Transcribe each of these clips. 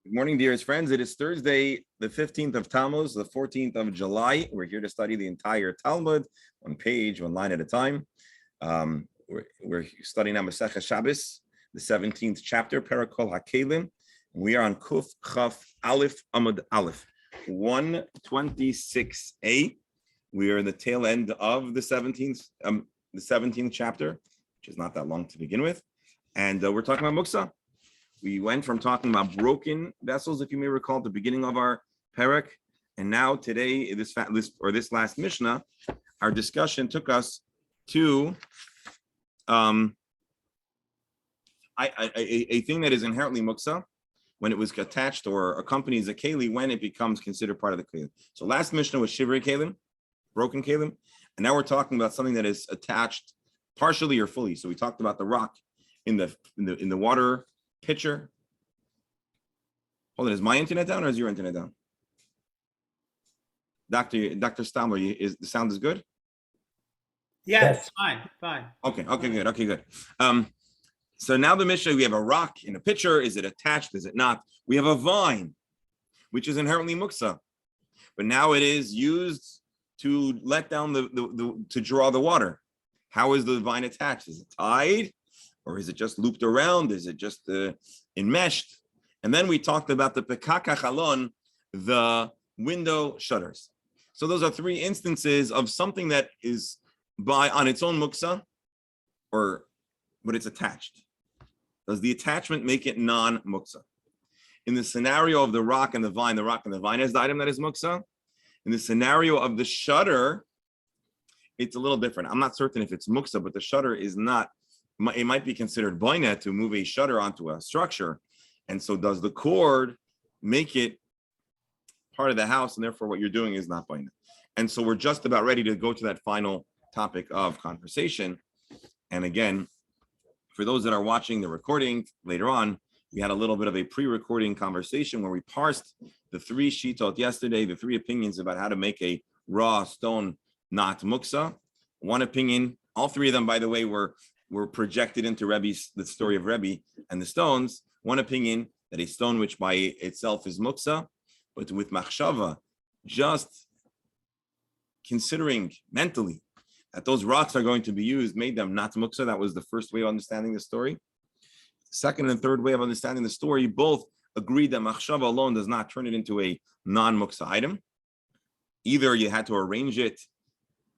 Good morning, dearest friends. It is Thursday, the 15th of Tammuz, the 14th of July. We're here to study the entire Talmud, one page, one line at a time. We're studying now Masechah Shabbos, the 17th chapter, Parakol HaKelim. We are on Kuf Chaf Aleph Amud Aleph, 126a. We are in the tail end of the 17th chapter, which is not that long to begin with. And we're talking about Muksa. We went from talking about broken vessels, if you may recall, at the beginning of our parak, and now today, this last Mishnah, our discussion took us to a thing that is inherently muksa when it was attached or accompanies a keli when it becomes considered part of the keli. So last Mishnah was shivrei kelim, broken kelim, and now we're talking about something that is attached partially or fully. So we talked about the rock in the water pitcher. Hold on, is my internet down or is your internet down? Dr. Stamler, is the sound is good? Yes, fine. Okay, good. So now the Mishnah, we have a rock in a pitcher. Is it attached? Is it not? We have a vine, which is inherently muksa, but now it is used to let down to draw the water. How is the vine attached? Is it tied? Or is it just looped around? Is it just enmeshed? And then we talked about the pekak chalon, the window shutters. So those are three instances of something that is on its own muksa, but it's attached. Does the attachment make it non-muksa? In the scenario of the rock and the vine is the item that is muksa. In the scenario of the shutter, it's a little different. I'm not certain if it's muksa, but the shutter is not. It might be considered boina to move a shutter onto a structure. And so does the cord make it part of the house, and therefore what you're doing is not boina? And so we're just about ready to go to that final topic of conversation. And again, for those that are watching the recording later on, we had a little bit of a pre-recording conversation where we parsed the three shitot yesterday, the three opinions about how to make a raw stone not muksa. One opinion, all three of them, by the way, were projected into the story of Rebbe and the stones. One opinion that a stone which by itself is muksa, but with machshava, just considering mentally that those rocks are going to be used, made them not muksa. That was the first way of understanding the story. Second and third way of understanding the story, both agreed that machshava alone does not turn it into a non-muksa item. Either you had to arrange it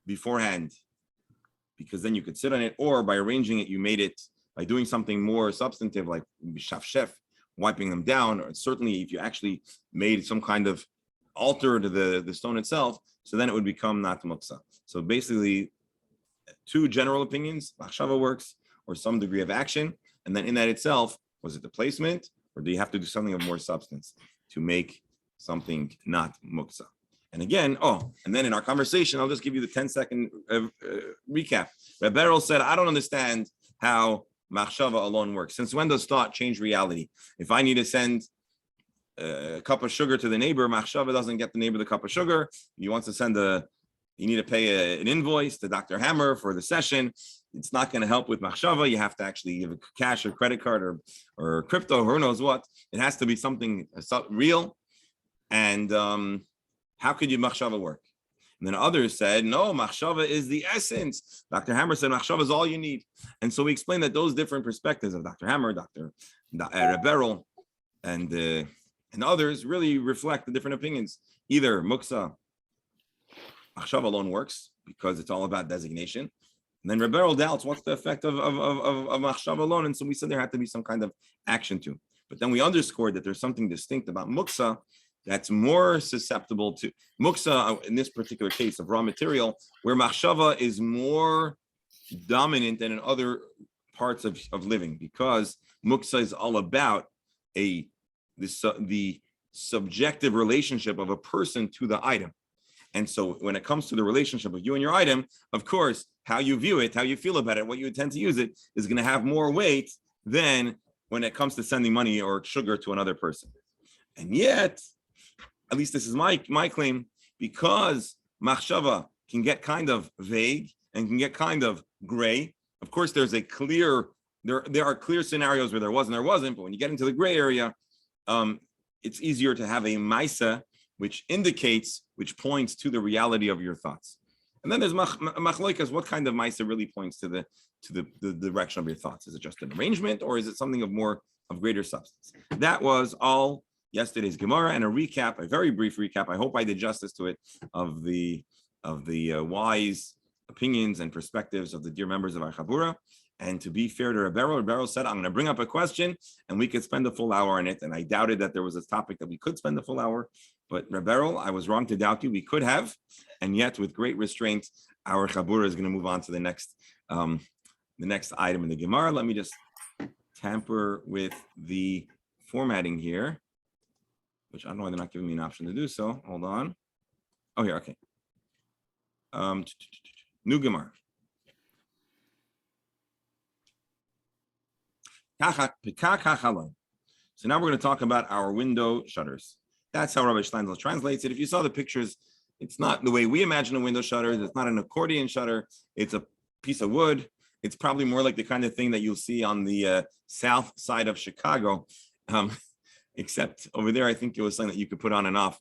beforehand, because then you could sit on it, or by arranging it, you made it by doing something more substantive, like shaf, wiping them down, or certainly if you actually made some kind of alter to the stone itself, so then it would become not muksa. So basically, two general opinions: machshava works, or some degree of action, and then in that itself, was it the placement, or do you have to do something of more substance to make something not muksa? And again, and then in our conversation, I'll just give you the 10-second recap. Reb Beryl said, I don't understand how machshava alone works. Since when does thought change reality? If I need to send a cup of sugar to the neighbor, machshava doesn't get the neighbor the cup of sugar. He wants to you need to pay an invoice to Dr. Hammer for the session. It's not going to help with machshava. You have to actually give a cash or credit card or crypto, or who knows what. It has to be something real. And how could you machshava work? And then others said, no, machshava is the essence. Dr. Hammer said machshava is all you need. And so we explained that those different perspectives of Dr. Hammer, Dr. Beryl, and others really reflect the different opinions. Either muksa, machshava alone works because it's all about designation. And then Reb Beryl doubts what's the effect of machshava alone. And so we said there had to be some kind of action too. But then we underscored that there's something distinct about muksa that's more susceptible to muksa in this particular case of raw material, where machshava is more dominant than in other parts of living, because muksa is all about the subjective relationship of a person to the item. And so when it comes to the relationship of you and your item, of course, how you view it, how you feel about it, what you intend to use it is going to have more weight than when it comes to sending money or sugar to another person. And yet, at least this is my claim, because machshava can get kind of vague and can get kind of gray. Of course, there are clear scenarios where there was and there wasn't, but when you get into the gray area, it's easier to have a maisa, which points to the reality of your thoughts. And then there's machloikas, what kind of maisa really points to the direction of your thoughts? Is it just an arrangement, or is it something of greater substance? That was all yesterday's Gemara and a very brief recap. I hope I did justice to it of the wise opinions and perspectives of the dear members of our Chabura. And to be fair to Rebero said, I'm going to bring up a question and we could spend a full hour on it. And I doubted that there was a topic that we could spend a full hour. But Rebero, I was wrong to doubt you. We could have. And yet, with great restraint, our Chabura is going to move on to the next item in the Gemara. Let me just tamper with the formatting here, which I don't know why they're not giving me an option to do so. Hold on. Oh, here, okay. New Gemara. So now we're going to talk about our window shutters. That's how Rabbi Steinzel translates it. If you saw the pictures, it's not the way we imagine a window shutter. It's not an accordion shutter. It's a piece of wood. It's probably more like the kind of thing that you'll see on the south side of Chicago. Except over there, I think it was something that you could put on and off.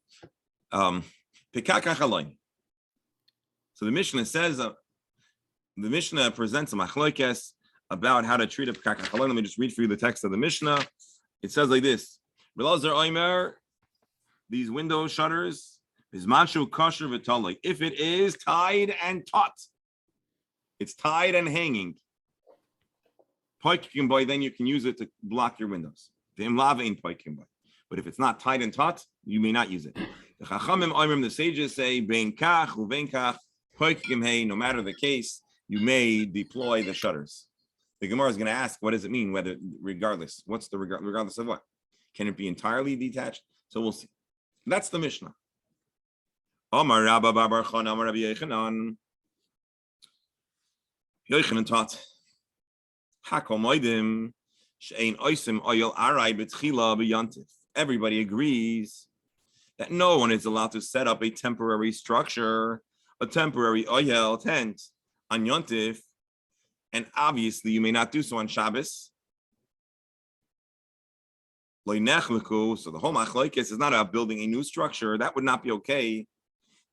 So the Mishnah says, the Mishnah presents a machlokes about how to treat a pekak hachalon. Let me just read for you the text of the Mishnah. It says like this: these window shutters is manshu kosher v'taloi. If it is tied and taut, it's tied and hanging. Then you can use it to block your windows. But if it's not tied and taut, you may not use it. The Chachamim, the sages say, bein kach uvein kach, no matter the case, you may deploy the shutters. The Gemara is going to ask, what does it mean? Whether, regardless, what's the regardless of what? Can it be entirely detached? So we'll see. That's the Mishnah. Omar Rabba Bar Chana Omar Rabbi Yochanan. Yochanan taught, Hakomoidim she'ein oisim oyel arai b'tchila b'yantif. Everybody agrees that no one is allowed to set up a temporary structure, a temporary oyel tent on Yontif, and obviously you may not do so on Shabbos. So the whole machlokes is not about building a new structure. That would not be okay.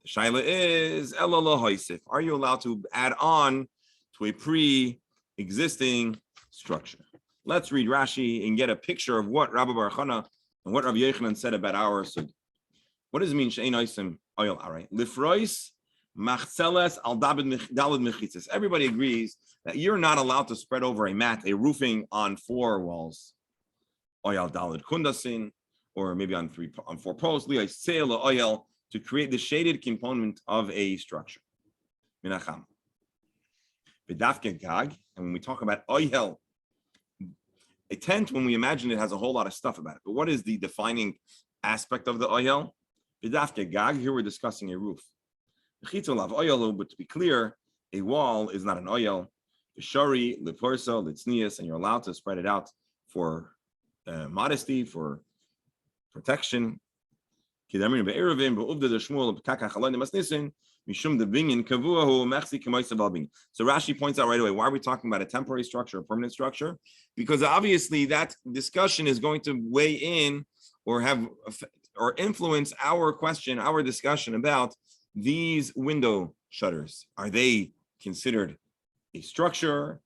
The shaila is, are you allowed to add on to a pre-existing structure? Let's read Rashi and get a picture of what Rabbi Bar Chana and what Rabbi Yochanan said about our sugya. What does it mean? She'ein oisim oyel arai lifrois machzeles al daled mechitzas. Everybody agrees that you're not allowed to spread over a mat, a roofing on 4 walls, oyel daled kundasin, or maybe on 4 posts, oyel, to create the shaded component of a structure. Minacham. B'dafke gag, and when we talk about oyel, a tent, when we imagine it, has a whole lot of stuff about it. But what is the defining aspect of the oyel? B'dafke gag, here we're discussing a roof. But to be clear, a wall is not an oyel. Shari, liporso, litznias, and you're allowed to spread it out for modesty, for protection. So Rashi points out right away, why are we talking about a temporary structure, a permanent structure? Because obviously that discussion is going to weigh in or influence our discussion about these window shutters. Are they considered a structure,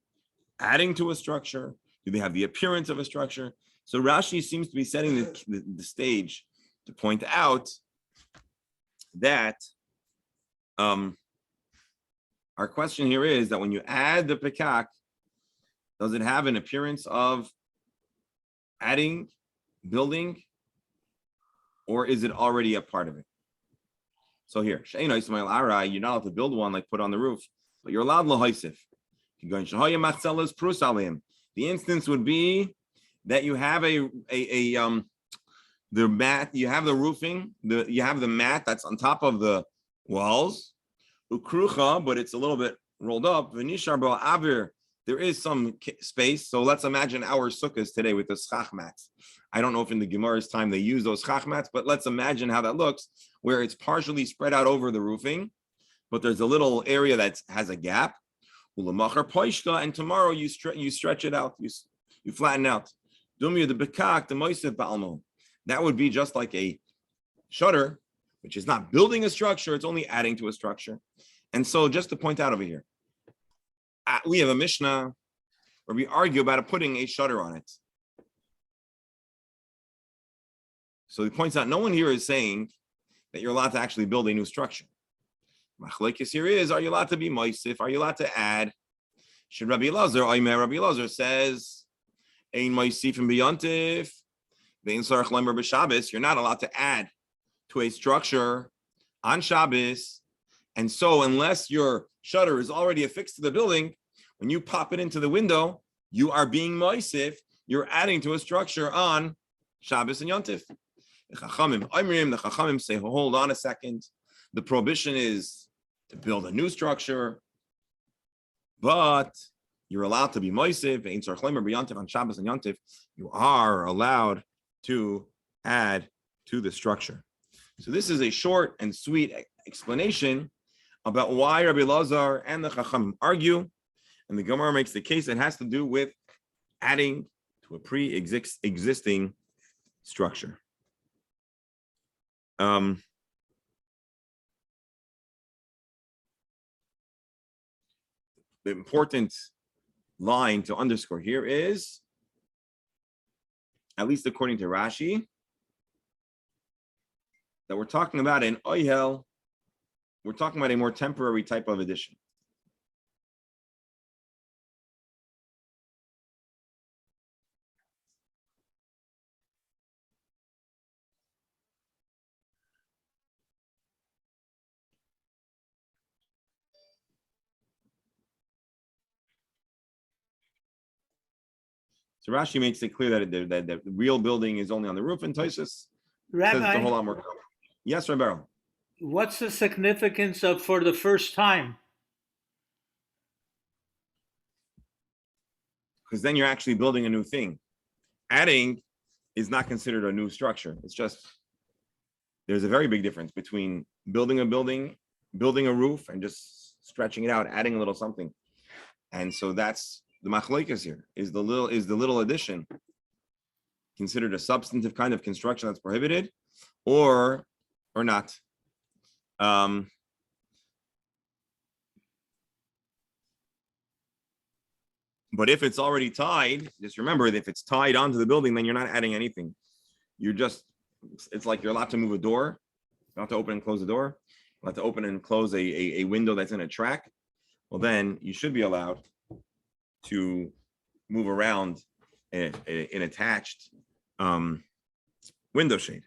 adding to a structure? Do they have the appearance of a structure? So Rashi seems to be setting the stage to point out that our question here is that when you add the pekak, does it have an appearance of adding, building, or is it already a part of it? So here, you're not allowed to build one like put on the roof, but you're allowed lahaisif. The instance would be that you have the mat, you have the roofing, you have the mat that's on top of the walls, ukrucha, but it's a little bit rolled up. V'nishar bo avir, there is some space. So let's imagine our sukkahs today with the schach mats. I don't know if in the Gemara's time they use those schach mats, but let's imagine how that looks, where it's partially spread out over the roofing, but there's a little area that has a gap. And tomorrow you stretch it out, you flatten out. The That would be just like a shutter, which is not building a structure, it's only adding to a structure. And so just to point out over here, we have a Mishnah where we argue about putting a shutter on it. So he points out no one here is saying that you're allowed to actually build a new structure. Machlekes here is, are you allowed to be moisif? Are you allowed to add? Should Rabbi Elazar says, Ein moisifim b'yontif, ve'in sarach lemer b'Shabbos. You're not allowed to add to a structure on Shabbos. And so unless your shutter is already affixed to the building, when you pop it into the window, you are being moisif. You're adding to a structure on Shabbos and Yontif. The Chachamim say, hold on a second. The prohibition is to build a new structure, but you're allowed to be moisif. On Shabbos and Yontif, you are allowed to add to the structure. So this is a short and sweet explanation about why Rabbi Elazar and the Chachamim argue, and the Gemara makes the case that has to do with adding to a pre-existing structure. The important line to underscore here is, at least according to Rashi, that we're talking about an oyhel, we're talking about a more temporary type of addition. So Rashi makes it clear that the real building is only on the roof, and Tosfos says it's a whole lot more. Yes, Rabbi. What's the significance of for the first time? Because then you're actually building a new thing. Adding is not considered a new structure. It's just, there's a very big difference between building a building, building a roof, and just stretching it out, adding a little something. And so that's the machlokes here. Is the little addition considered a substantive kind of construction that's prohibited, or not? But if it's already tied, just remember that if it's tied onto the building, then you're not adding anything. It's like you're allowed to move a door, you're allowed to open and close the door, you're allowed to open and close a window that's in a track. Well, then you should be allowed to move around an attached window shade.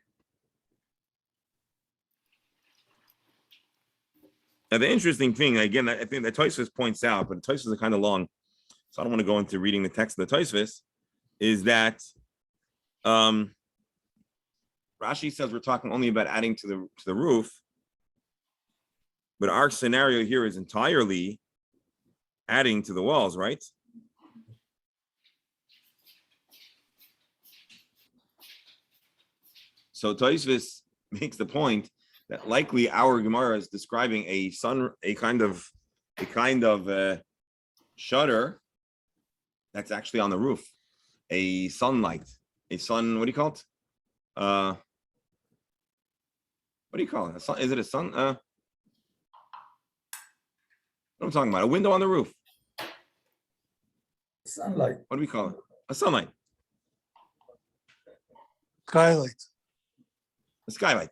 Now, the interesting thing, again, I think that Tosfos points out, but Tosfos is kind of long, so I don't want to go into reading the text of the Tosfos, is that Rashi says we're talking only about adding to the roof, but our scenario here is entirely adding to the walls, right? So Tosfos makes the point that likely our Gemara is describing a kind of shutter that's actually on the roof, a sunlight, what do you call it? What do you call it? Is it a sun? What am I talking about? A window on the roof. Sunlight. What do we call it? A sunlight. Skylight. A skylight.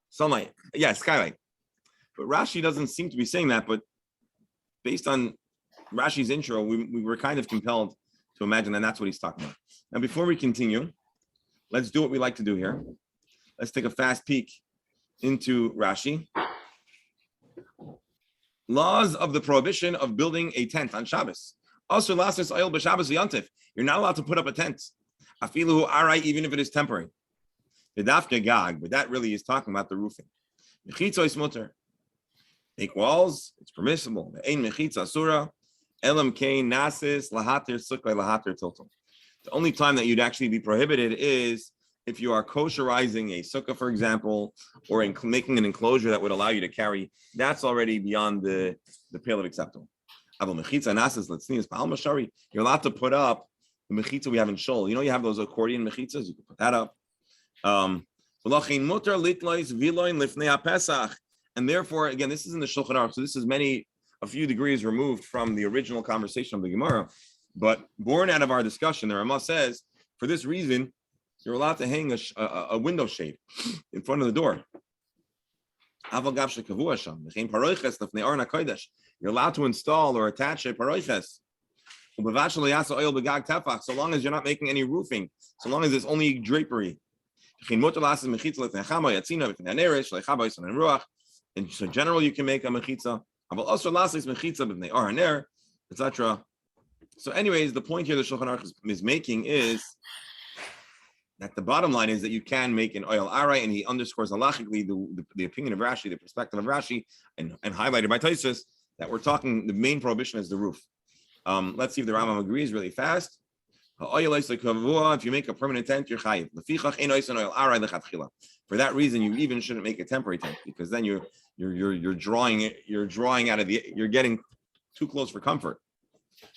Sunlight. Yeah, skylight. But Rashi doesn't seem to be saying that, but based on Rashi's intro, we were kind of compelled to imagine that that's what he's talking about. Now, before we continue, let's do what we like to do here. Let's take a fast peek into Rashi. Laws of the prohibition of building a tent on Shabbos. Also, lasses oil b'Shabbos v'yontif. You're not allowed to put up a tent. Afilu arai, even if it is temporary. V'dafke gag, but that really is talking about the roofing. Mechitza is mutter. Make walls, it's permissible. Ein mechitza asura. Elam kain nasis lahatir sukkah lahatir tiltum. The only time that you'd actually be prohibited is if you are kosherizing a sukkah, for example, or making an enclosure that would allow you to carry. That's already beyond the pale of acceptable. You're allowed to put up the mechitza we have in Shul. You know, you have those accordion mechitzas, you can put that up. Um, and therefore, again, this is in the Shulchan Aruch, so this is a few degrees removed from the original conversation of the Gemara, but born out of our discussion, the Ramah says, for this reason, you're allowed to hang a window shade in front of the door. You're allowed to install or attach a paroiches. So long as you're not making any roofing, so long as it's only drapery. In so general, you can make a mechitza, etc. So, anyways, the point here the Shulchan Aruch is making is that the bottom line is that you can make an oil arai, and he underscores halachically the opinion of Rashi, the perspective of Rashi, and highlighted by Tosfos that we're talking the main prohibition is the roof. Let's see if the Rambam agrees really fast. If you make a permanent tent, you're chayiv. For that reason, you even shouldn't make a temporary tent, because then you're drawing out of you're getting too close for comfort.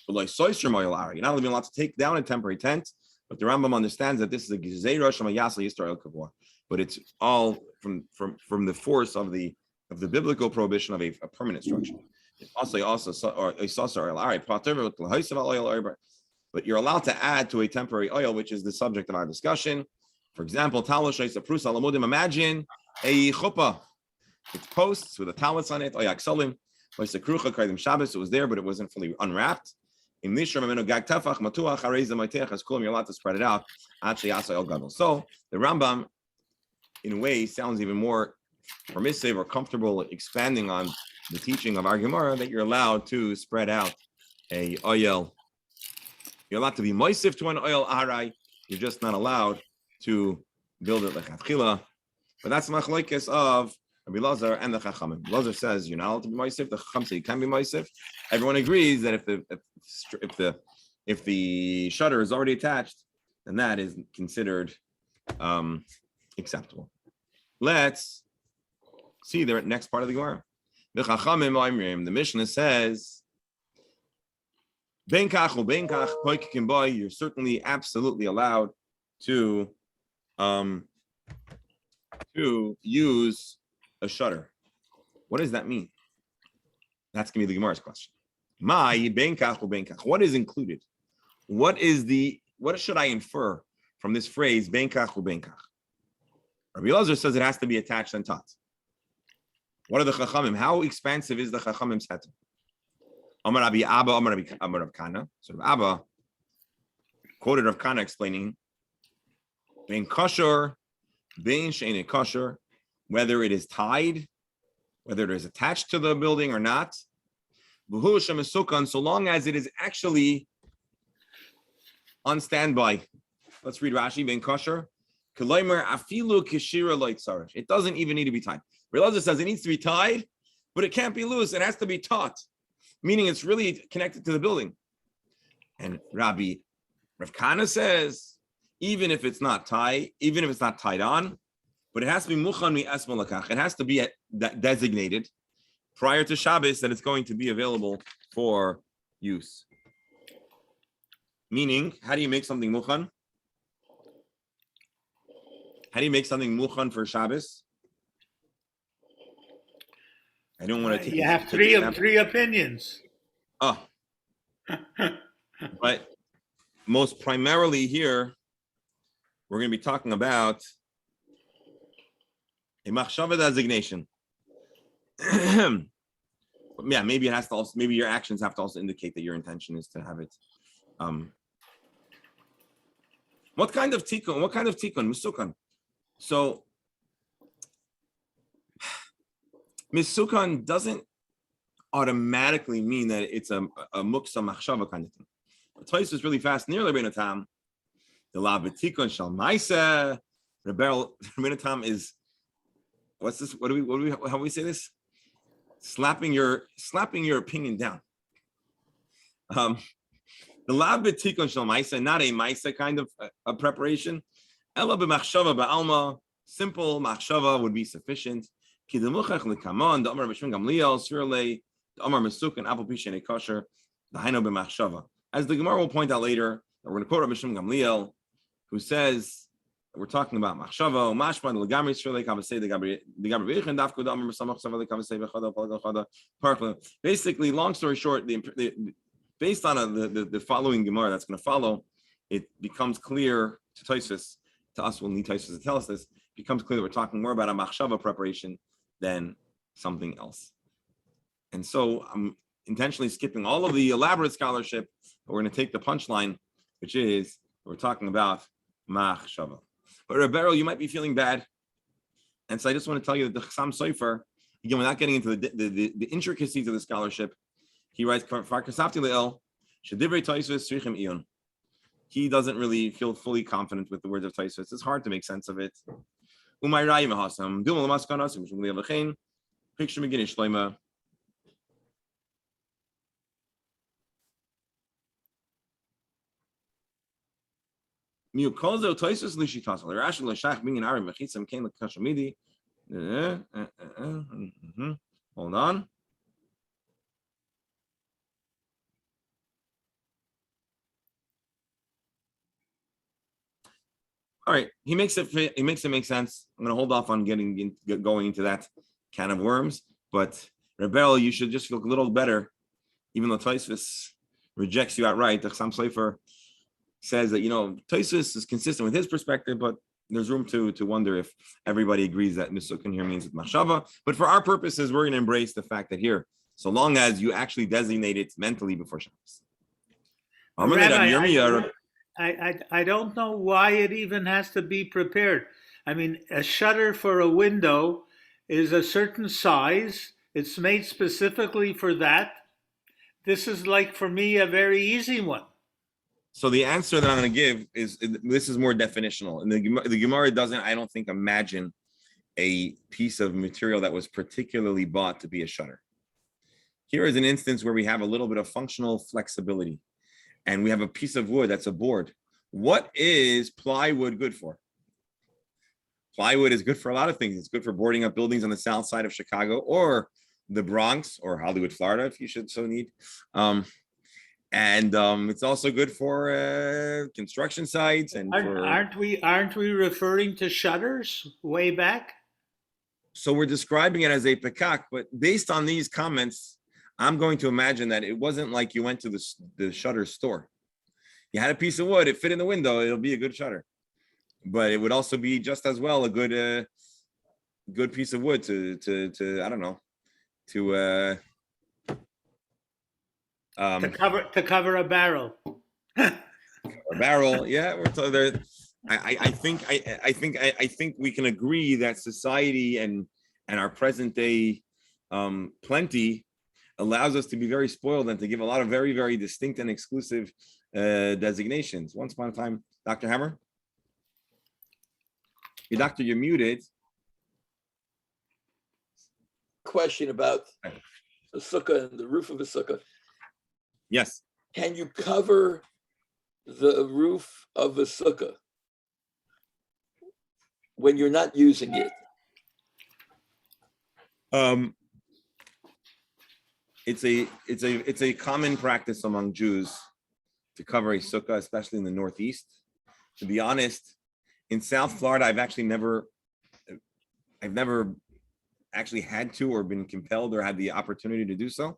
But like soister oil arai, you're not even allowed to take down a temporary tent. But the Rambam understands that this is a gezeira shamayasa yisrael kavua. But it's all from the force of the biblical prohibition of a permanent structure. Also, but you're allowed to add to a temporary oil, which is the subject of our discussion. For example, imagine a chuppah. It's posts with a talus on it. Shabbos, it was there, but it wasn't fully unwrapped. You're allowed to spread it out. So the Rambam, in a way, sounds even more permissive or comfortable expanding on the teaching of our Gemara that you're allowed to spread out a oil. You're allowed to be moisif to an oil arai. You're just not allowed to build it lechatchila. But that's the machlokes of Rabbi Lazar and the Chachamim. Lazar says you're not allowed to be moisif. The Chacham say you can be moisif. Everyone agrees that if the shutter is already attached, then that is considered acceptable. Let's see the next part of the Gemara. The Chachamim, the Mishnah says, you're certainly absolutely allowed to use a shutter. What does that mean? That's going to be the Gemara's question. What is included? What should I infer from this phrase, benkach u benkach? Rabbi Lazar says it has to be attached and taught. What are the Chachamim? How expansive is the Chachamim's heter? Amar Rabbi Abba, Amar Rav Kana. So Rav Abba quoted Rav Kana explaining, bein kosher, bein she'ein kosher, whether it is tied, whether it is attached to the building or not, so long as it is actually on standby. Let's read Rashi, bein kosher. It doesn't even need to be tied. Rav says it needs to be tied, but it can't be loose. It has to be taut, meaning it's really connected to the building. And Rav Kana says, even if it's not tied on, but it has to be muchan mi esma lakach. It has to be designated prior to Shabbos that it's going to be available for use. Meaning, how do you make something muchan? How do you make something muchan for Shabbos? I don't want to take. You have three opinions. Oh, but most primarily here, we're going to be talking about a machshava designation. Yeah, maybe it has to also. Maybe your actions have to also indicate that your intention is to have it. What kind of tikkun? Misukan. So, misukan doesn't automatically mean that it's a muksa machshava kind of thing. The Tosfos is really fast. Nearly Rabbeinu Tam, the la b'tikkun shal ma'aseh. Rabbeinu Tam is what's this? How do we say this? Slapping your opinion down. The la b'tikkun shal ma'aseh, not a ma'aseh kind of a preparation. Ela b'machshava ba'alma, simple machshava would be sufficient. As the Gemara will point out later, we're going to quote Rabbi Shimon Gamliel, who says we're talking about machshava, mashma, legamri shrei kavasei, legamri v'ichin dafku damer samach sava lekavasei v'chada palga parkla. Basically, long story short, based on the following Gemara that's going to follow, it becomes clear to Tosfos, to us, we'll need Tosfos to tell us this, it becomes clear that we're talking more about a machshava preparation than something else. And so I'm intentionally skipping all of the elaborate scholarship, but we're going to take the punchline, which is we're talking about machshava. But Rebero, you might be feeling bad. And so I just want to tell you that the Chassam Sofer, again, we're not getting into the intricacies of the scholarship. He writes, he doesn't really feel fully confident with the words of Tosfos. It's hard to make sense of it. Hold on. All right, he makes it make sense. I'm going to hold off on going into that can of worms, but Rebel, you should just feel a little better, even though Tosfos rejects you outright. The Chassam Sofer says that Tosfos is consistent with his perspective, but there's room to wonder if everybody agrees that Nisukin here means machshava. But for our purposes, we're going to embrace the fact that here, so long as you actually designate it mentally before Shabbos. Rabbi, I don't know why it even has to be prepared. I mean, a shutter for a window is a certain size. It's made specifically for that. This is like, for me, a very easy one. So the answer that I'm going to give is, this is more definitional. And the Gemara doesn't, I don't think, imagine a piece of material that was particularly bought to be a shutter. Here is an instance where we have a little bit of functional flexibility. And we have a piece of wood that's a board. What is plywood good for? Plywood is good for a lot of things. It's good for boarding up buildings on the south side of Chicago or the Bronx or Hollywood, Florida, if you should so need. And it's also good for construction sites. And aren't we referring to shutters way back? So we're describing it as a pekak, but based on these comments, I'm going to imagine that it wasn't like you went to the shutter store. You had a piece of wood, it fit in the window, it'll be a good shutter. But it would also be just as well a good piece of wood to I don't know, to cover a barrel. A barrel, yeah. I think we can agree that society and our present day plenty allows us to be very spoiled and to give a lot of very, very distinct and exclusive designations. Once upon a time, Dr. Hammer? Doctor, you're muted. Question about a sukkah and the roof of a sukkah. Yes. Can you cover the roof of a sukkah when you're not using it? It's a common practice among Jews to cover a sukkah, especially in the Northeast. To be honest, in South Florida, I've never actually had to or been compelled or had the opportunity to do so.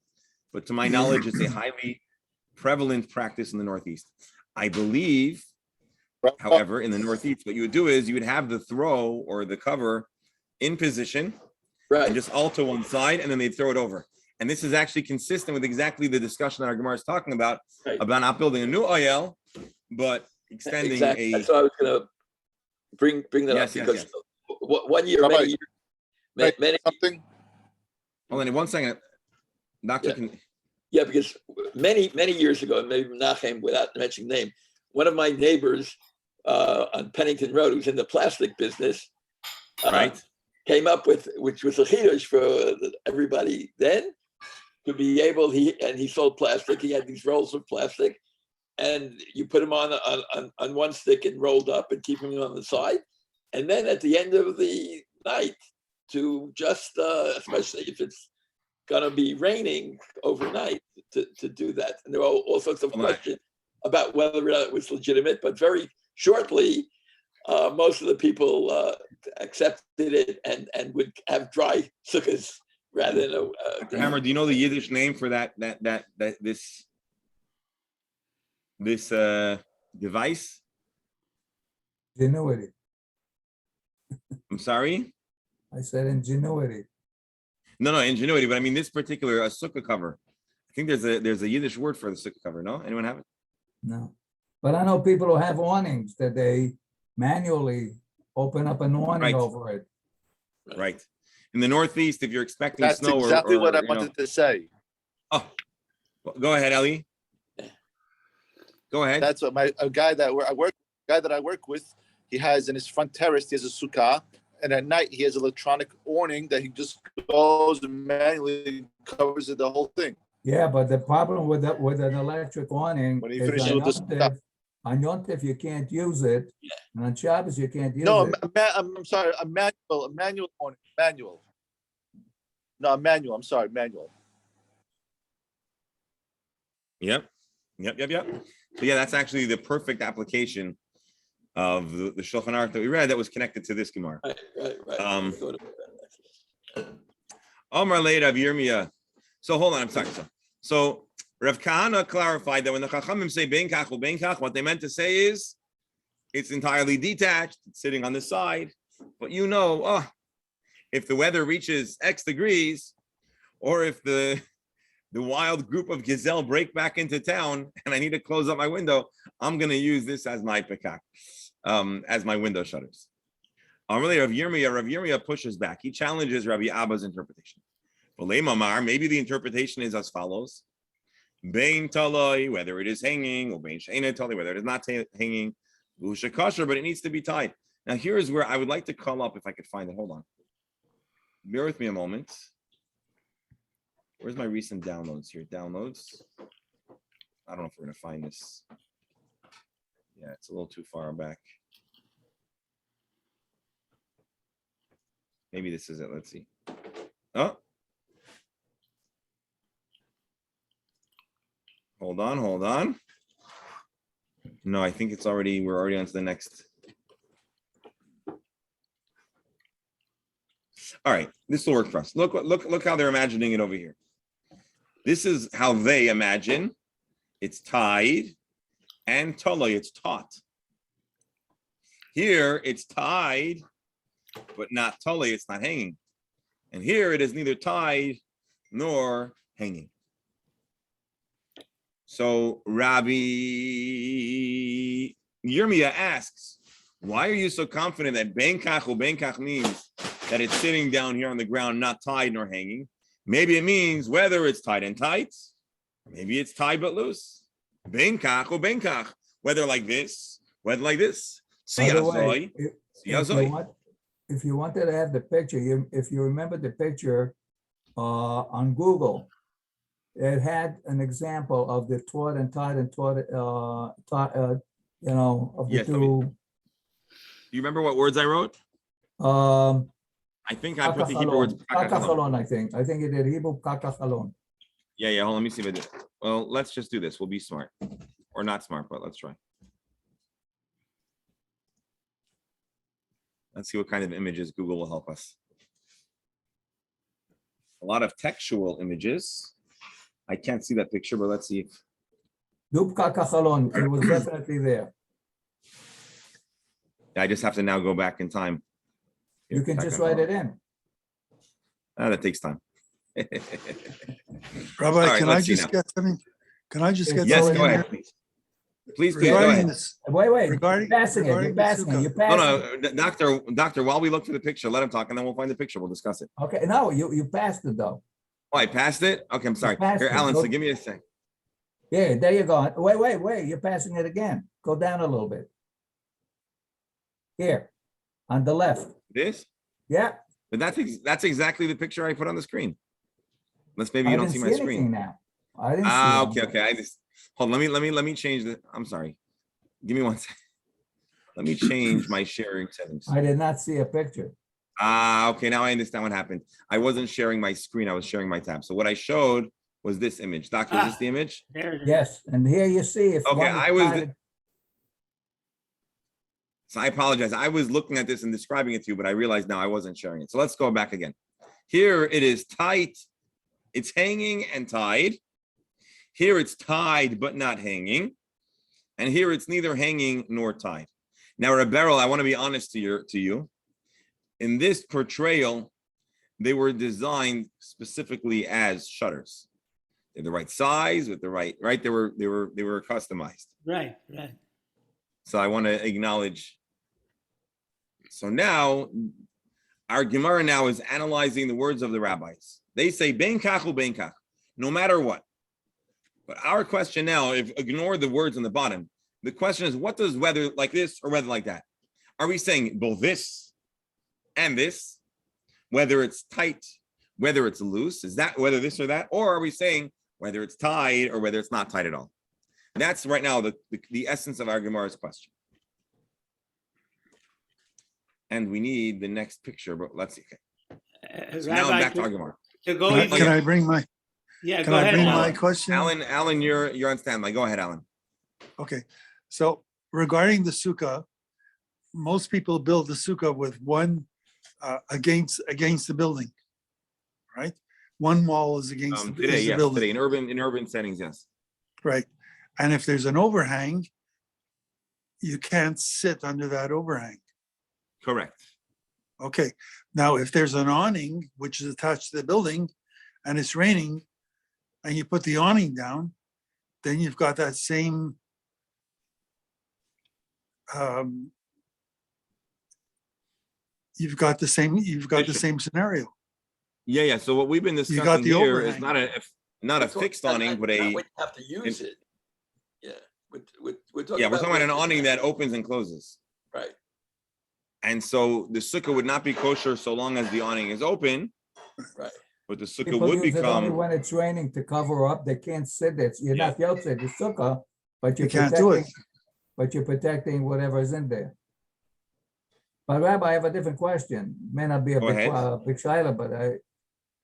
But to my knowledge, it's a highly prevalent practice in the Northeast. I believe, however, in the Northeast, what you would do is you would have the throw or the cover in position, right, and just alto one side, and then they'd throw it over. And this is actually consistent with exactly the discussion that our Gemara is talking about not building a new oyel, but extending a. That's what I was going to bring that up because 1 year, many something. Hold on 1 second, Doctor. Yeah, because many years ago, maybe Menachem, without mentioning name, one of my neighbors on Pennington Road, who's in the plastic business, came up with, which was a chidush for everybody then, to be able, he sold plastic. He had these rolls of plastic, and you put them on one stick and rolled up and keep them on the side. And then at the end of the night, to just, especially if it's gonna be raining overnight, to do that. And there were all sorts of questions about whether or not it was legitimate, but very shortly, most of the people accepted it and would have dry sukkahs rather than Hammer, do you know the Yiddish name for this device? Ingenuity. I'm sorry? I said ingenuity. No, ingenuity, but I mean this particular sukkah cover. I think there's a Yiddish word for the sukkah cover, no? Anyone have it? No. But I know people who have awnings that they manually open up an awning over it. Right. In the Northeast, if you're expecting That's snow exactly what I you know- wanted to say. Oh, go ahead, Ellie. Go ahead. That's what a guy that I work with, he has in his front terrace, he has a sukkah, and at night he has an electronic awning that he just goes and manually covers it, the whole thing. Yeah, but the problem with an electric awning When he is finishes with the on Yom Tov you can't use it, and on Shabbos you can't use No, it. I'm sorry, a manual awning, manual. No, a manual. I'm sorry, manual. Yep. So yeah, that's actually the perfect application of the Shulchan Aruch that we read that was connected to this Gemara. Right. Omar laid Rav Yirmiyah. So hold on, I'm sorry. So Rav Kahana clarified that when the Chachamim say ben kach or ben kach, what they meant to say is it's entirely detached, it's sitting on the side. But if the weather reaches X degrees, or if the wild group of gazelle break back into town and I need to close up my window, I'm going to use this as my pekak, as my window shutters. Really, Rav Yirmiyah pushes back. He challenges Rabbi Abba's interpretation. Maybe the interpretation is as follows. Bein taloi, whether it is hanging, or bein she'ena taloi, whether it is not hanging, u'shekasher, but it needs to be tied. Now, here is where I would like to call up, if I could find it. Hold on. Bear with me a moment. Where's my recent downloads here? Downloads. I don't know if we're going to find this. Yeah, it's a little too far back. Maybe this is it. Let's see. Oh. Hold on. No, I think we're already on to the next. All right, this will work for us. Look how they're imagining it over here. This is how they imagine. It's tied, and toloi, it's taut. Here, it's tied, but not toloi, it's not hanging. And here, it is neither tied nor hanging. So Rabbi Yirmiyah asks, why are you so confident that ben kach means that it's sitting down here on the ground, not tied nor hanging? Maybe it means whether it's tied and tight, maybe it's tied but loose. Ben kach, whether like this, whether like this. By the way, if you wanted to have the picture, if you remember the picture on Google, it had an example of the taut and tied and taut, of the Yes, two. Do you remember what words I wrote? I think I put the Hebrew words. Kakachalon, I think it did Hebrew kakachalon. Yeah. Hold on, let me see if I did. Well, let's just do this. We'll be smart. Or not smart, but let's try. Let's see what kind of images Google will help us. A lot of textual images. I can't see that picture, but let's see if. Dub kakachalon, it was definitely there. I just have to now go back in time. You can just write it in. That takes time. Rabbi, All right, can I let's see just now. get something? Can I just get Yes, something go in ahead, here? please. Please, go Regarding ahead. this, Wait, Regarding- you're passing it, you're regarding the passing it, sukkah. you're passing it. No, doctor, while we look for the picture, let him talk and then we'll find the picture. We'll discuss it. Okay, no, you passed it though. Oh, I passed it? Okay, I'm sorry. passed Here, it. Alan, Go- so give me a sec. Yeah, there you go. Wait, you're passing it again. Go down a little bit. Here, on the left. This? Yeah. But that's exactly the picture I put on the screen. Unless maybe you I don't didn't see my anything screen. now. I didn't see Okay. I just hold on. Let me change the. I'm sorry. Give me one second. Let me change my sharing settings. I did not see a picture. Okay. Now I understand what happened. I wasn't sharing my screen. I was sharing my tab. So what I showed was this image. Doctor, is this the image? There it is. Yes, and here you see if Okay, one is I was- tied- So I apologize. I was looking at this and describing it to you, but I realized now I wasn't sharing it. So let's go back again. Here it is tight. It's hanging and tied. Here it's tied but not hanging. And here it's neither hanging nor tied. Now, Beryl, I want to be honest to you. In this portrayal, they were designed specifically as shutters. They're the right size with the right. They were customized. Right. So I want to acknowledge. So now, our Gemara now is analyzing the words of the rabbis. They say ben kach u ben kach, no matter what. But our question now, ignore the words on the bottom. The question is, what does whether like this or whether like that? Are we saying both this and this? Whether it's tight, whether it's loose, is that whether this or that? Or are we saying whether it's tied or whether it's not tied at all? That's right now the essence of our Gemara's question. And we need the next picture, but let's see. Okay. So now I'm back to our Gemara. Can I bring my? Yeah, Can go I ahead, bring Alan. my question? Alan, you're on standby. Go ahead, Alan. Okay, so regarding the sukkah, most people build the sukkah with one against the building, right? One wall is against the building. Today in urban settings, yes. Right, and if there's an overhang, you can't sit under that overhang. Correct. Okay, now if there's an awning which is attached to the building, and it's raining, and you put the awning down, then you've got that same you've got the same scenario. Yeah. So what we've been discussing got the here overhang. is not a fixed awning, but you have to use it. Yeah, we're talking about an awning that opens and closes. Right. And so the sukkah would not be kosher so long as the awning is open. Right. But the sukkah People would use it only become. when it's raining to cover up. They can't sit there. You're not outside the sukkah, but You can't do it. But you're protecting whatever's in there. But Rabbi, I have a different question. May not be a Go big ahead. big shiloh, but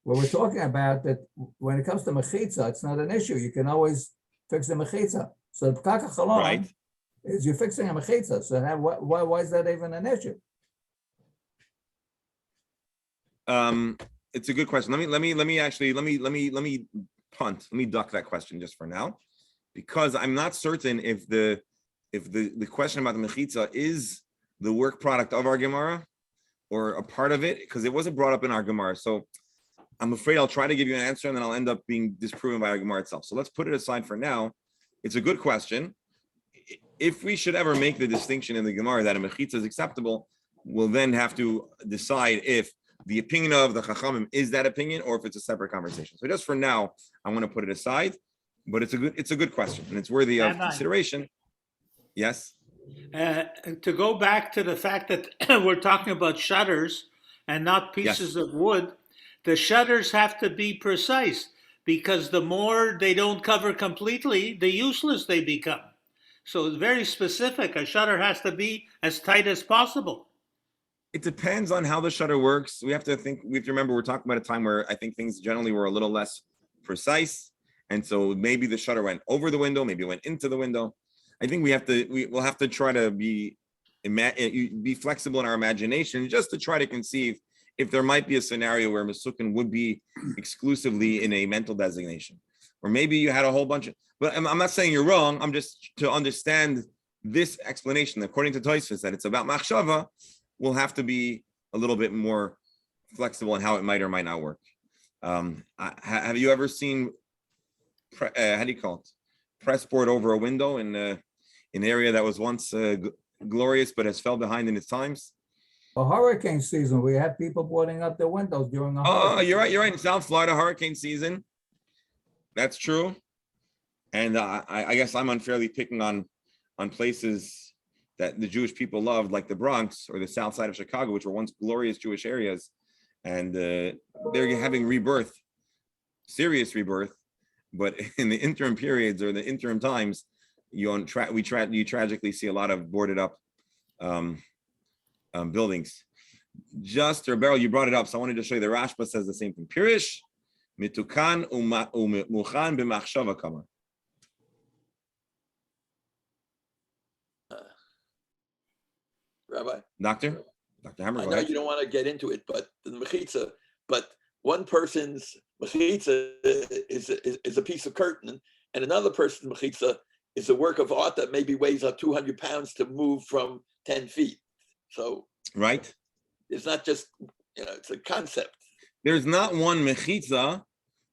what we're talking about that when it comes to mechitza, it's not an issue. You can always fix the mechitza. So the pkach halon Right. is you're fixing a mechitza. So why is that even an issue? It's a good question. Let me punt. Let me duck that question just for now, because I'm not certain if the question about the mechitza is the work product of our Gemara or a part of it, because it wasn't brought up in our Gemara. So I'm afraid I'll try to give you an answer and then I'll end up being disproven by our Gemara itself. So let's put it aside for now. It's a good question. If we should ever make the distinction in the Gemara that a mechitza is acceptable, we'll then have to decide if the opinion of the Chachamim is that opinion or if it's a separate conversation. So just for now, I want to put it aside, but it's a good question and it's worthy of consideration. Yes. To go back to the fact that we're talking about shutters and not pieces of wood, the shutters have to be precise, because the more they don't cover completely, the useless they become. So it's very specific. A shutter has to be as tight as possible. It depends on how the shutter works. We have to remember we're talking about a time where I think things generally were a little less precise. And so maybe the shutter went over the window, maybe it went into the window. I think we'll have to try to be flexible in our imagination just to try to conceive if there might be a scenario where Masukin would be exclusively in a mental designation. Or maybe you had a whole bunch of, but I'm not saying you're wrong. I'm just to understand this explanation. According to Tosfos, that it's about machshava, we'll have to be a little bit more flexible in how it might or might not work. Have you ever seen, how do you call it? Press board over a window in an area that was once glorious but has fell behind in its times? A hurricane season, we had people boarding up their windows during the Oh, you're right. In South Florida, hurricane season. That's true. And I guess I'm unfairly picking on places that the Jewish people loved, like the Bronx or the South Side of Chicago, which were once glorious Jewish areas, and they're having rebirth, serious rebirth. But in the interim periods or the interim times, you tragically see a lot of boarded up buildings. Just, Beryl, you brought it up, so I wanted to show you the Rashba says the same thing. Pirish mitukan umuchan b'machshava kama. Rabbi. Dr. Hammer, I go know ahead. you don't want to get into it, but the mechitza, but one person's mechitza is a piece of curtain, and another person's mechitza is a work of art that maybe weighs up 200 pounds to move from 10 feet. So Right. it's not just, it's a concept. There's not one mechitza,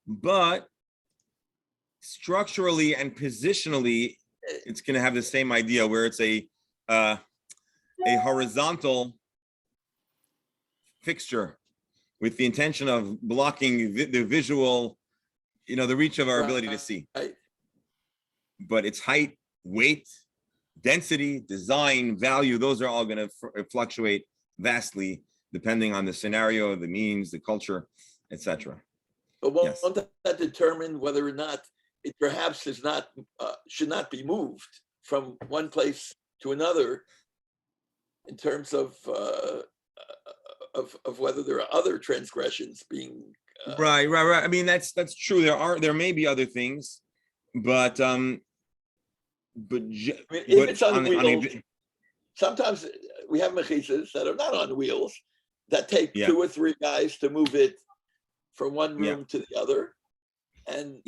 but structurally and positionally, it's going to have the same idea where it's a horizontal fixture with the intention of blocking the visual, the reach of our ability to see. Right. But its height, weight, density, design, value, those are all going to fluctuate vastly depending on the scenario, the means, the culture, etc. But won't that determine whether or not it perhaps is not should not be moved from one place to another in terms of whether there are other transgressions being right. I mean, that's true. There may be other things, but if it's on wheels, sometimes we have mechitzas that are not on wheels that take 2 or 3 guys to move it from one room to the other. And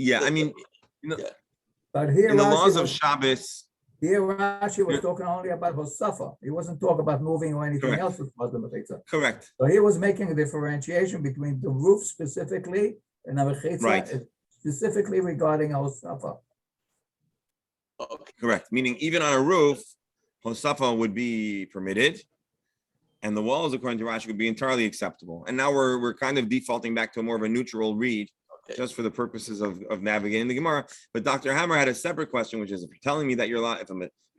but here in the laws of Shabbos, here Rashi was talking only about Hosafa. He wasn't talking about moving or anything else with the mechitza. Correct. So he was making a differentiation between the roof specifically and the mechitza specifically regarding Hosafa. Okay. Correct. Meaning even on a roof, Hosafa would be permitted, and the walls, according to Rashi, would be entirely acceptable. And now we're kind of defaulting back to more of a neutral read, just for the purposes of navigating the Gemara. But Dr. Hammer had a separate question, which is, if you're telling me that you're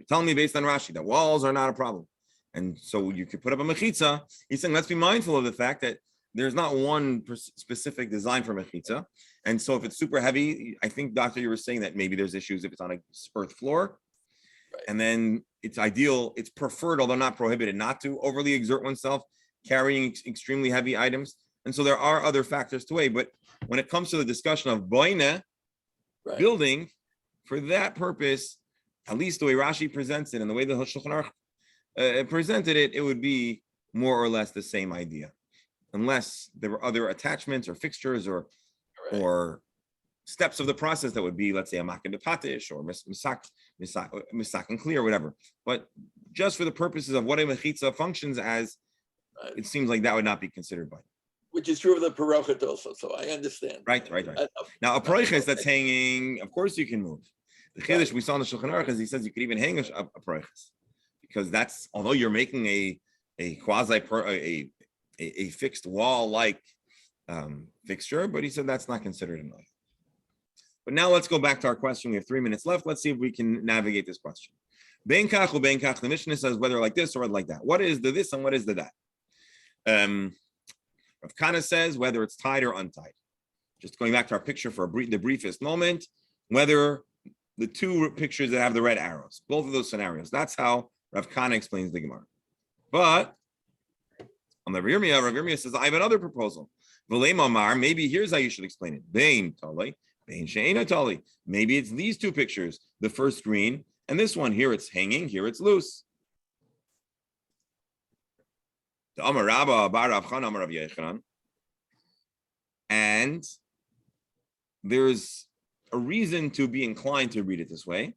telling me based on Rashi that walls are not a problem, and so you could put up a mechitza, he's saying let's be mindful of the fact that there's not one specific design for mechitza. And so if it's super heavy, I think, Doctor, you were saying that maybe there's issues if it's on a earth floor. Right. And then it's ideal, it's preferred, although not prohibited, not to overly exert oneself carrying extremely heavy items. And so there are other factors to weigh. But when it comes to the discussion of boine, building, for that purpose, at least the way Rashi presents it and the way the Shulchan Aruch presented it, it would be more or less the same idea, unless there were other attachments or fixtures or steps of the process that would be, let's say, a makin patish or misak and clear, whatever. But just for the purposes of what a mechitza functions as, it seems like that would not be considered by. Which is true of the parochet also, so I understand. Right. Now, a parochet that's hanging, of course you can move. The chiddush we saw in the Shulchan Aruch is he says you could even hang a parochet, because that's, although you're making a quasi a fixed wall like fixture, but he said that's not considered enough. But now let's go back to our question. We have 3 minutes left. Let's see if we can navigate this question. Ben kach or ben kach. The Mishnah says whether like this or like that. What is the this and what is the that? Rav Kana says whether it's tied or untied. Just going back to our picture for the briefest moment, whether the 2 pictures that have the red arrows, both of those scenarios. That's how Rav Kana explains the Gemara. But on the Rav Yirmiyah says, I have another proposal. Maybe here's how you should explain it. Bein tali, bein she'eina tali. Maybe it's these 2 pictures, the first green and this one. Here it's hanging, here it's loose. And there's a reason to be inclined to read it this way.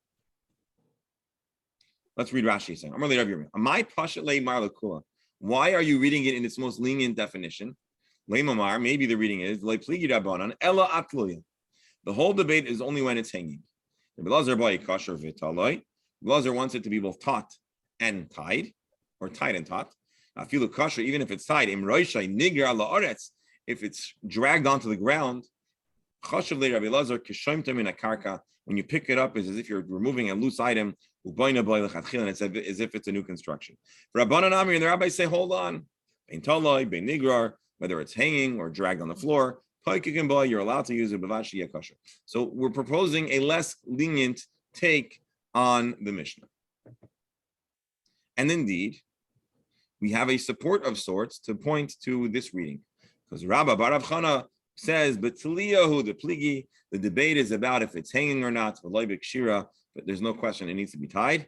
Let's read Rashi saying, why are you reading it in its most lenient definition? Maybe the reading is the whole debate is only when it's hanging. Blazer wants it to be both taut and tied, or tied and taut. Even if it's tied, if it's dragged onto the ground, when you pick it up, it's as if you're removing a loose item, and it's as if it's a new construction. And the rabbis say, hold on, whether it's hanging or dragged on the floor, you're allowed to use it. So we're proposing a less lenient take on the Mishnah. And indeed, we have a support of sorts to point to this reading. Because Rabba Bar Rav Chana says, but the debate is about if it's hanging or not, but there's no question it needs to be tied.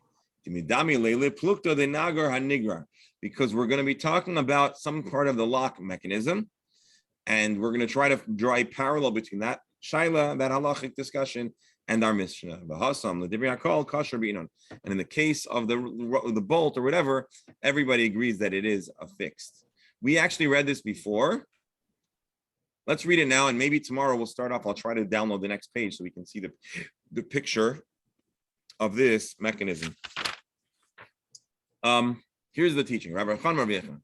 Because we're going to be talking about some part of the lock mechanism, and we're going to try to draw a parallel between that shaila, that halachic discussion, and our Mishnah. And in the case of the bolt or whatever, everybody agrees that it is affixed. We actually read this before. Let's read it now, and maybe tomorrow we'll start off. I'll try to download the next page so we can see the picture of this mechanism. Here's the teaching. Rabbi Khan Rabbi Yechon.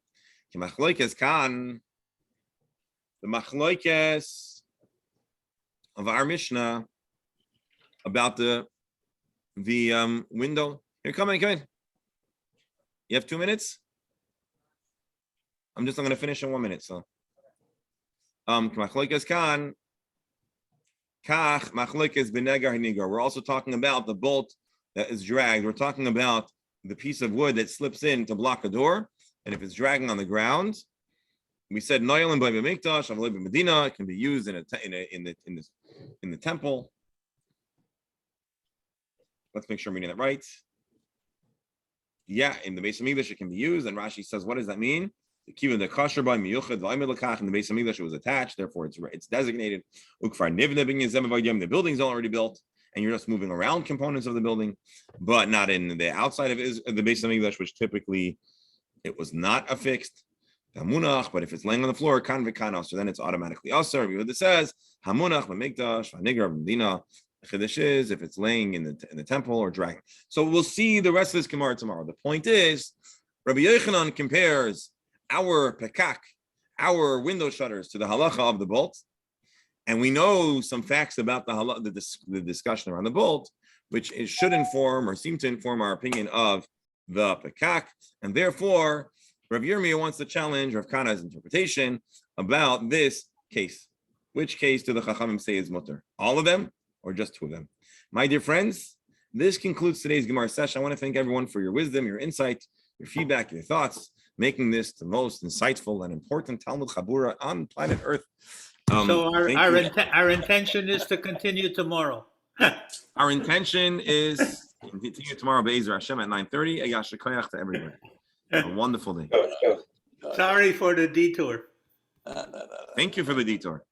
The machloikes of our Mishnah about the window. Here, come in. You have 2 minutes? I'm going to finish in 1 minute. So, machloikes kan kach machloikes benegar hinigar. We're also talking about the bolt that is dragged. We're talking about the piece of wood that slips in to block a door, and if it's dragging on the ground, we said noyel and b'mikdash, avlei b'medina. It can be used in the temple. Let's make sure I'm reading that right. Yeah, in the Beis Hamikdash it can be used, and Rashi says, what does that mean? The kiva the kasher by miyuchad v'aymed lekach. In the Beis Hamikdash it was attached, therefore it's designated. Ukfar nivne b'yezem v'yem. The building's already built, and you're just moving around components of the building, but not in the outside of the Beis Hamikdash, which typically it was not affixed. Hamunach, but if it's laying on the floor, kan v'kan, so then it's automatically aser. It says hamunach b'mikdash v'nigar b'medina. Chiddush is if it's laying in the temple or dragging. So we'll see the rest of this Gemara tomorrow. The point is, Rabbi Yochanan compares our pekak, our window shutters, to the halacha of the bolt, and we know some facts about the discussion around the bolt, which it should inform or seem to inform our opinion of the pekak, and therefore Rav Yirmiyah wants to challenge Rav Kana's interpretation about this case. Which case do the Chachamim say is mutter? All of them or just 2 of them? My dear friends, this concludes today's Gemara session. I want to thank everyone for your wisdom, your insight, your feedback, your thoughts, making this the most insightful and important Talmud Chabura on planet Earth. So our intention is to continue tomorrow. Our intention is to continue tomorrow, Be'ezer Hashem, at 9:30. Ayash Shekayach to everybody. A wonderful day. Sorry for the detour. No. Thank you for the detour.